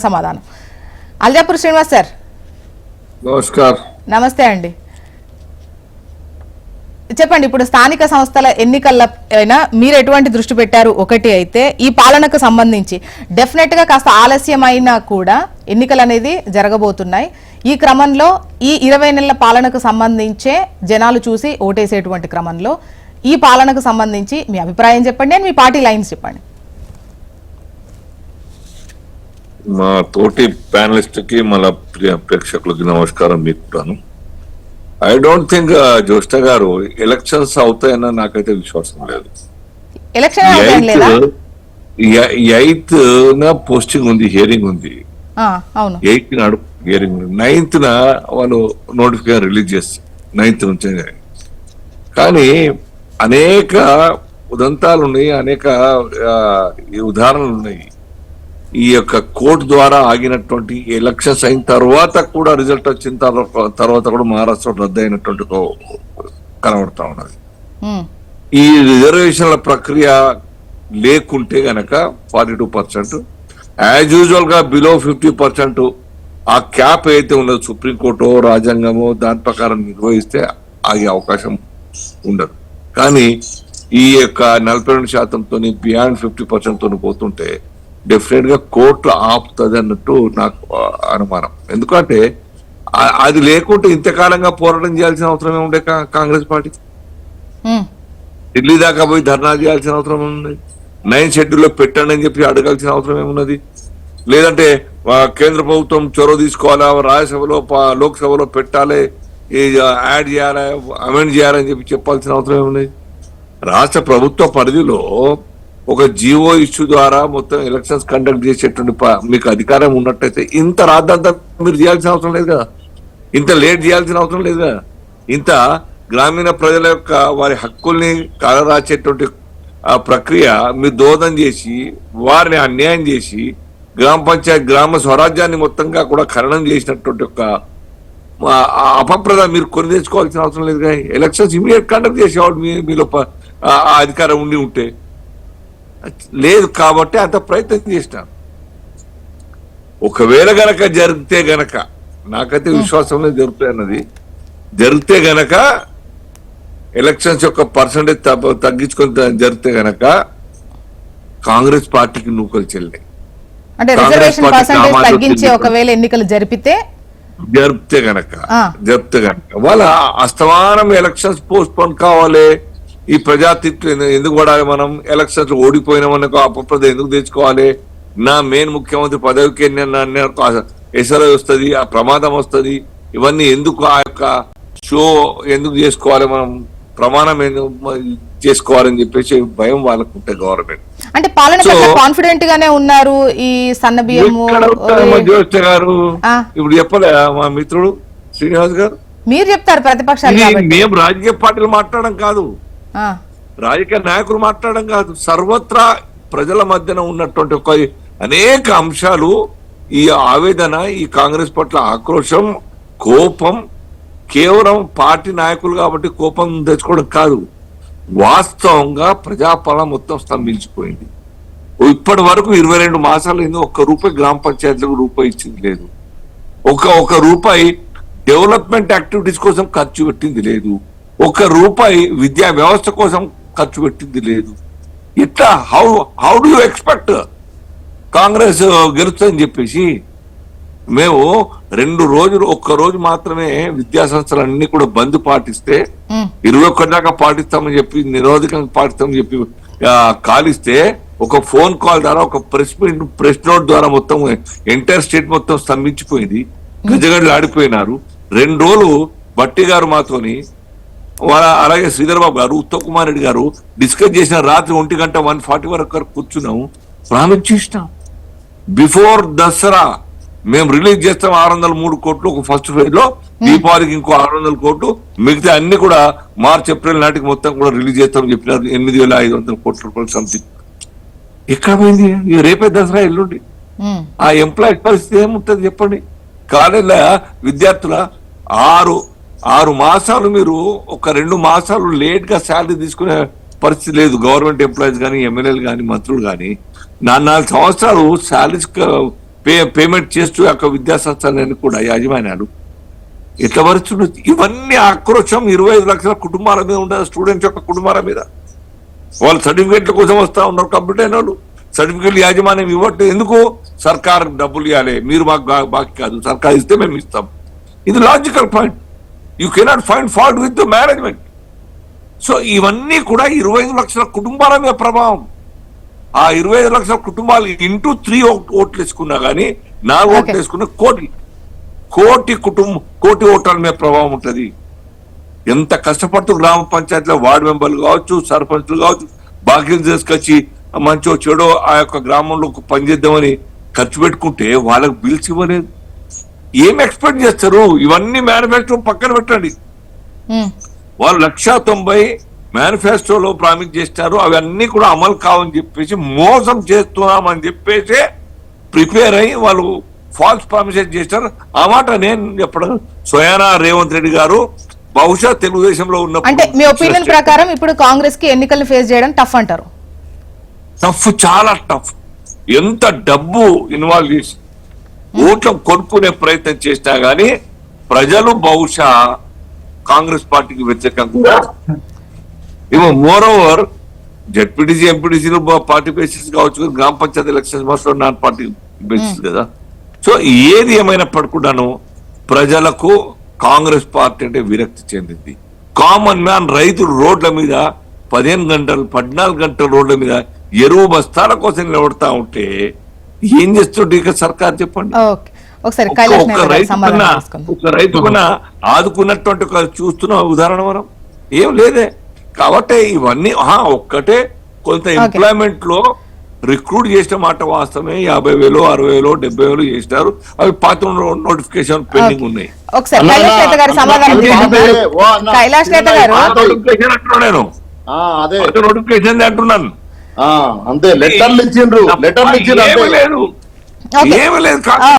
సమాధానం. అల్జాపూర్ శ్రీనివాస్ సార్ నమస్కార్. నమస్తే అండి. చెప్పండి, ఇప్పుడు స్థానిక సంస్థల ఎన్నికలపైన మీరు ఎటువంటి దృష్టి పెట్టారు? ఒకటి అయితే ఈ పాలనకు సంబంధించి డెఫినెట్ గా కాస్త ఆలస్యమైనా కూడా ఎన్నికలు అనేది జరగబోతున్నాయి. ఈ క్రమంలో ఈ 20 నెలల పాలనకు సంబంధించే జనాలు చూసి ఓటేసేటువంటి క్రమంలో ఈ పాలనకు సంబంధించి మీ అభిప్రాయం చెప్పండి అని మీ పార్టీ లైన్స్ చెప్పండి. మా తోటి ప్యానలిస్ట్ కి మళ్ళా ప్రేక్షకులకి నమస్కారం. మీకు కూడాను. ఐ డోంట్ థింక్ జ్యోష్ణ గారు ఎలక్షన్స్ అవుతాయన్న నాకైతే విశ్వాసం లేదు. ఎలక్షన్ 8th పోస్టింగ్ ఉంది, హియరింగ్ ఉంది. 8th నాడు హియరింగ్ ఉంది. 9th వాళ్ళు నోటిఫికేషన్ రిలీజ్ చేస్తారు. 9th నుంచి. కానీ అనేక ఉదంతాలు ఉన్నాయి, అనేక ఉదాహరణలు ఉన్నాయి. ఈ యొక్క కోర్టు ద్వారా ఆగినటువంటి ఎలక్షన్స్ అయిన తర్వాత కూడా రిజల్ట్ వచ్చిన తర్వాత కూడా మహారాష్ట్ర రద్దు అయినటువంటి కనబడతా ఉన్నది. ఈ రిజర్వేషన్ల ప్రక్రియ లేకుంటే గనక 42%, యాజ్ యూజువల్ గా బిలో 50% ఆ క్యాప్ అయితే ఉన్నది సుప్రీంకోర్టు రాజ్యాంగమో దాని ప్రకారం నిర్వహిస్తే ఆగే అవకాశం ఉండదు. కానీ ఈ యొక్క 42%తో బియాండ్ 50% పోతుంటే డెఫినెట్ గా కోర్టు ఆపుతుంది అన్నట్టు నాకు అనుమానం. ఎందుకంటే అది లేకుంటే ఇంతకాలంగా పోరాటం చేయాల్సిన అవసరం ఏముండే కాంగ్రెస్ పార్టీ? ఢిల్లీ దాకా పోయి ధర్నా చేయాల్సిన అవసరం ఉంది? 9th షెడ్యూల్లో పెట్టండి అని చెప్పి అడగాల్సిన అవసరం ఏమున్నది? లేదంటే కేంద్ర ప్రభుత్వం చొరవ తీసుకోవాలా, రాజ్యసభలో లోక్సభలో పెట్టాలి, యాడ్ చేయాలి, అమెండ్ చేయాలని చెప్పి చెప్పాల్సిన అవసరం ఏమున్నది? రాష్ట్ర ప్రభుత్వ పరిధిలో ఒక జీవో ఇష్యూ ద్వారా మొత్తం ఎలక్షన్స్ కండక్ట్ చేసేటువంటి మీకు అధికారం ఉన్నట్టయితే ఇంత రాద్దంతా మీరు చేయాల్సిన అవసరం లేదు కదా, ఇంత లేట్ చేయాల్సిన అవసరం లేదు కదా. ఇంత గ్రామీణ ప్రజల యొక్క వారి హక్కుల్ని కాలరాచేటువంటి ఆ ప్రక్రియ మీరు దోదం చేసి వారిని అన్యాయం చేసి గ్రామ పంచాయతీ గ్రామ స్వరాజ్యాన్ని మొత్తంగా కూడా ఖననం చేసినటువంటి ఒక అపప్రద మీరు కొని తెచ్చుకోవాల్సిన అవసరం లేదు కదా. ఎలక్షన్స్ ఇమీడియట్ కండక్ట్ చేసేవాడు మీలో అధికారం ఉండి ఉంటే లేదు. కాబట్టి అంత ప్రయత్నం చేసినాను. ఒకవేళ గనక జరిగితే గనక నాకైతే విశ్వాసంలో జరుగుతాయి అన్నది, జరిగితే గనక ఎలక్షన్స్ యొక్క పర్సంటేజ్ తగ్గించుకొని జరిగితే గనక కాంగ్రెస్ పార్టీకి నూకలు చెల్లాయి. అంటే రిజర్వేషన్ పర్సంటేజ్ తగ్గించి ఒకవేళ ఎన్నికలు జరిపితే గనక వాళ్ళ అస్తమానం ఎలక్షన్స్ పోస్ట్ పోన్ కావాలి. ఈ ప్రజాతిత్వం ఎందుకు పడాలి? మనం ఎలక్షన్స్ ఓడిపోయినామనుకో అపప్రద ఎందుకు తెచ్చుకోవాలి? నా మెయిన్ ముఖ్యమంత్రి పదవికి ఎసరు వస్తుంది, ఆ ప్రమాదం వస్తుంది, ఇవన్నీ ఎందుకు? ఆ యొక్క షో ఎందుకు చేసుకోవాలి? మనం ప్రమాణం ఎందుకు చేసుకోవాలని చెప్పేసి భయం వాళ్ళకు ఉంటే గవర్నమెంట్ అంటే పాలన కాన్ఫిడెంట్ గానే ఉన్నారు. ఈ సన్న బియ్యం జ్యోష్ణ గారు ఇప్పుడు చెప్పలే మా మిత్రుడు శ్రీనివాస్ గారు, మీరు చెప్తారు ప్రతిపక్షాలు. మేము రాజకీయ పార్టీలు మాట్లాడడం కాదు, రాజకీయ నాయకులు మాట్లాడడం కాదు, సర్వత్రా ప్రజల మధ్యన ఉన్నటువంటి ఒక అనేక అంశాలు, ఈ ఆవేదన, ఈ కాంగ్రెస్ పట్ల ఆక్రోశం, కోపం కేవలం పార్టీ నాయకులు కాబట్టి కోపం తెచ్చుకోవడం కాదు. వాస్తవంగా ప్రజాపాలన మొత్తం స్తంభించిపోయింది. ఇప్పటి వరకు 22 మాసాలు ₹1 గ్రామ పంచాయతీలకు రూపాయి ఇచ్చింది లేదు. ఒక రూపాయి డెవలప్మెంట్ యాక్టివిటీస్ కోసం ఖర్చు పెట్టింది లేదు. ₹1 విద్యా వ్యవస్థ కోసం ఖర్చు పెట్టింది లేదు. ఇట్లా how do you expect Congress గెలుస్తుందని చెప్పేసి మేము 2 రోజులు, 1 రోజు మాత్రమే విద్యా సంస్థలన్నీ కూడా బంద్ పాటిస్తే 21 దాకా పాటిస్తామని చెప్పి నిరోధకంగా పాటిస్తామని చెప్పి కాలిస్తే ఒక ఫోన్ కాల్ ద్వారా, ఒక ప్రెస్ నోట్ ద్వారా మొత్తం ఎంటైర్ స్టేట్ మొత్తం స్తంభించిపోయింది. గజగడ్లు ఆడిపోయినారు. 2 రోజులు బట్టి గారు మాతోని, అలాగే శ్రీధర్ బాబు గారు, ఉత్తమ్ కుమార్ రెడ్డి గారు డిస్కస్ చేసిన. రాత్రి 1:40 వరకు కూర్చున్నాము, ప్రామిస్ చేసినాం. బిఫోర్ దసరా మేము రిలీజ్ చేస్తాం 603 కోట్లు ఒక ఫస్ట్ ఫేజ్ లో, దీపావళికి ఇంకో 600 కోట్లు, మిగతా అన్ని కూడా మార్చ్ ఏప్రిల్ నాటికి మొత్తం కూడా రిలీజ్ చేస్తామని చెప్పినారు. 8,500 కోట్ల రూపాయలు సంథింగ్. ఎక్కడ పోయింది? రేపే దసరా, ఎల్లుండి. ఆ ఎంప్లాయీస్ పరిస్థితి ఏముంటుంది చెప్పండి? కాలేజీల విద్యార్థుల 6 మాసాలు మీరు ఒక 2 మాసాలు లేట్ గా శాలరీ తీసుకునే పరిస్థితి లేదు. గవర్నమెంట్ ఎంప్లాయీస్ కానీ, ఎమ్మెల్యేలు కానీ, మంత్రులు కానీ 4 సంవత్సరాలు శాలరీస్ పేమెంట్ చేస్తూ యొక్క విద్యాసంస్థలని కూడా యాజమాన్యాలు ఎట్లా వరుచుండు? ఇవన్నీ ఆక్రోశం 25 లక్షల కుటుంబాల మీద ఉండదు, స్టూడెంట్స్ యొక్క కుటుంబాల మీద. వాళ్ళు సర్టిఫికేట్ల కోసం వస్తా ఉన్నారు, కంప్యూటర్ అయిన వాళ్ళు సర్టిఫికేట్లు యాజమాన్యం ఇవ్వట్లేదు. ఎందుకు? సర్కార్ డబ్బులు ఇవ్వాలి, మీరు మాకు బాకీ కాదు, సర్కార్ ఇస్తే మేము ఇస్తాం. ఇది logical point. You cannot find fault with the management. So ఇవన్నీ కూడా 25 లక్షల కుటుంబాల మీద ప్రభావం. ఆ 25 లక్షల కుటుంబాలు ఇంటూ 3 ఓట్లు వేసుకున్నా కానీ 4 ఓట్లు వేసుకున్న కోటి ఓట్ల మీద ప్రభావం ఉంటుంది. ఎంత కష్టపడుతూ గ్రామ పంచాయతీలో వార్డు మెంబర్లు కావచ్చు, సర్పంచ్లు కావచ్చు, బాకీలు తీసుకొచ్చి మంచో చెడో ఆ యొక్క గ్రామంలో పనిచేద్దామని ఖర్చు పెట్టుకుంటే వాళ్ళకి బిల్స్ ఇవ్వలేదు. ఏం ఎక్స్పెక్ట్ చేస్తారు? ఇవన్నీ మేనిఫెస్టో పక్కన పెట్టండి. వాళ్ళు 190 మేనిఫెస్టోలో ప్రామిస్ చేస్తారు, అవన్నీ కూడా అమలు కావని చెప్పేసి మోసం చేస్తున్నామని చెప్పేసి ప్రిపేర్ అయ్యి వాళ్ళు ఫాల్స్ ప్రామిసెస్ చేస్తారు. ఆ మాట నేను చెప్పడం, స్వయానా రేవంత్ రెడ్డి గారు బహుశా తెలుగుదేశంలో ఉన్న అంటే మీ ఒపీనియన్ ప్రకారం ఇప్పుడు కాంగ్రెస్ కి ఎన్నికలను ఫేస్ చేయడం టఫ్ అంటారు? టఫ్, చాలా టఫ్. ఎంత డబ్బు ఇన్వాల్వ్ చేసి ఓట్లు కొనుక్కునే ప్రయత్నం చేసినా గానీ ప్రజలు బహుశా కాంగ్రెస్ పార్టీకి వ్యతిరేకంగా మోర్ ఓవర్ జెడ్పీటీసీ ఎంపీటీసీలు పార్టీ బేసిస్ కావచ్చు, గ్రామ పంచాయతీ ఎలక్షన్స్ మాత్రం నాన్ పార్టీ బేసిస్ కదా. సో ఏది ఏమైనప్పటికీ కూడాను ప్రజలకు కాంగ్రెస్ పార్టీ అంటే విరక్తి చెందింది. కామన్ మ్యాన్ రైతులు రోడ్ల మీద 15 గంటలు 14 గంటల రోడ్ల మీద ఎరువు బస్తాల కోసం నిలబడతా ఉంటే ఏం చేస్తుంటే ఇక సర్కార్ చెప్పండి. ఒకసారి ఒక రైతు కన్నా ఆదుకున్నటువంటి ఒక చూస్తున్న ఉదాహరణ మనం ఏం లేదే. కాబట్టి ఇవన్నీ ఒక్కటే కొంత ఎంప్లాయ్మెంట్ లో రిక్రూట్ చేసిన మాట వాస్తవమే. 50,000 60,000 70,000 చేసినారు. అవి పాత నోటిఫికేషన్ పెండింగ్ ఉన్నాయి. నేను నోటిఫికేషన్ అంటున్నాను. అంతే లెటర్లు ఇచ్చిండ్రు, ఏమీ లేదు.